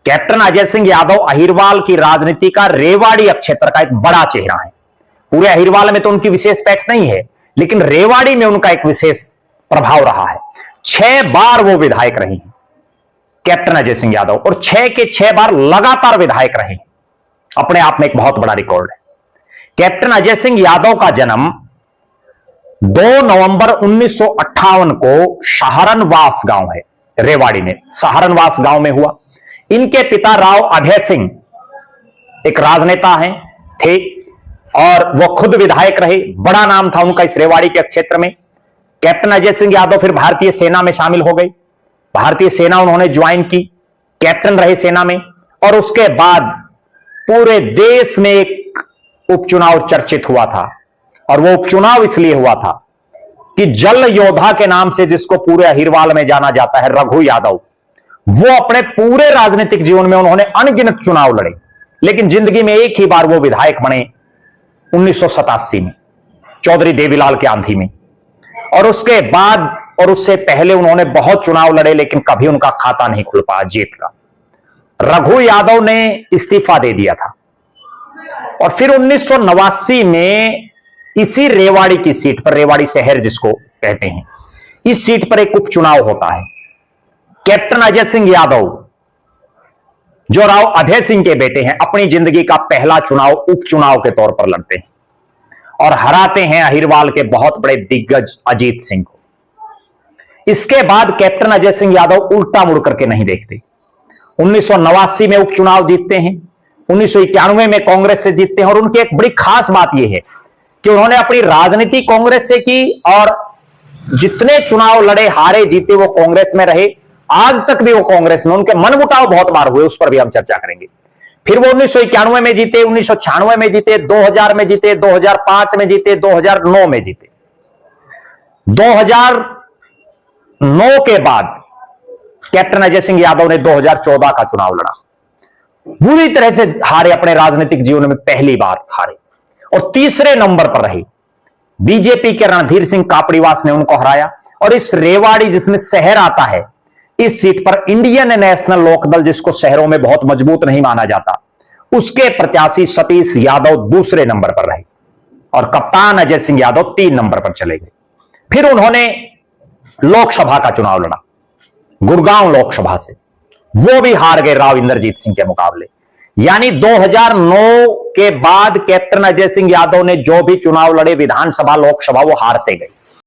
Captain Ajay Singh Yadav Ahirwal की राजनीति का रेवाड़ी क्षेत्र का एक बड़ा चेहरा है। पूरे अहिरवाल में तो उनकी विशेष पैठ नहीं है, लेकिन रेवाड़ी में उनका एक विशेष प्रभाव रहा है। 6 बार वो विधायक रहे हैं कैप्टन अजय सिंह यादव, और 6 के 6 बार लगातार विधायक रहे। अपने आप में एक बहुत बड़ा रिकॉर्ड है। कैप्टन अजय सिंह यादव का जन्म 2 नवंबर 1958 को सहारनवास गांव है, रेवाड़ी में सहारनवास गांव में हुआ। इनके पिता राव अभय सिंह एक राजनेता हैं थे, और वह खुद विधायक रहे। बड़ा नाम था उनका इस रेवाड़ी के क्षेत्र में। कैप्टन अजय सिंह यादव फिर भारतीय सेना में शामिल हो गए। भारतीय सेना उन्होंने ज्वाइन की, कैप्टन रहे सेना में। और उसके बाद पूरे देश में एक उपचुनाव चर्चित हुआ था, और वो उपचुनाव इसलिए हुआ था कि जल योद्धा के नाम से जिसको पूरे अहिरवाल में जाना जाता है, रघु यादव, वो अपने पूरे राजनीतिक जीवन में उन्होंने अनगिनत चुनाव लड़े, लेकिन जिंदगी में एक ही बार वो विधायक बने 1987 में चौधरी देवीलाल के आंधी में। और उसके बाद और उससे पहले उन्होंने बहुत चुनाव लड़े, लेकिन कभी उनका खाता नहीं खुल पाया जीत का। रघु यादव ने इस्तीफा दे दिया था, और फिर 1989 में इसी रेवाड़ी की सीट पर, रेवाड़ी शहर जिसको कहते हैं, इस सीट पर एक उपचुनाव होता है। कैप्टन अजय सिंह यादव, जो राव अभय सिंह के बेटे हैं, अपनी जिंदगी का पहला चुनाव उपचुनाव के तौर पर लड़ते हैं और हराते हैं अहिरवाल के बहुत बड़े दिग्गज अजीत सिंह को। इसके बाद कैप्टन अजय सिंह यादव उल्टा मुड़ करके नहीं देखते। 1989 में उपचुनाव जीतते हैं, 1991 में कांग्रेस से जीतते हैं। और उनकी एक बड़ी खास बात यह है कि उन्होंने अपनी राजनीति कांग्रेस से की, और जितने चुनाव लड़े, हारे जीते, वो कांग्रेस में रहे। आज तक भी वो कांग्रेस में, उनके मनमुटाव बहुत बार हुए, उस पर भी हम चर्चा करेंगे। फिर वो 1991 में जीते, 1996 में जीते, 2000 में जीते, 2005 में जीते, 2009 में जीते। 2009 के बाद कैप्टन अजय सिंह यादव ने 2014 का चुनाव लड़ा, बुरी तरह से हारे, अपने राजनीतिक जीवन में पहली बार हारे, और तीसरे नंबर पर रहे। बीजेपी के रणधीर सिंह कापड़ीवास ने उनको हराया। और इस रेवाड़ी जिसमें शहर आता है, इस सीट पर इंडियन नेशनल लोकदल, जिसको शहरों में बहुत मजबूत नहीं माना जाता, उसके प्रत्याशी सतीश यादव दूसरे नंबर पर रहे, और कप्तान अजय सिंह यादव 3 नंबर पर चले गए। फिर उन्होंने लोकसभा का चुनाव लड़ा, गुड़गांव लोकसभा से, वो भी हार गए राव इंद्रजीत सिंह के मुकाबले। यानी 2009 के बाद कैप्टन अजय सिंह यादव ने जो भी चुनाव लड़े, विधानसभा लोकसभा, वो हारते गए।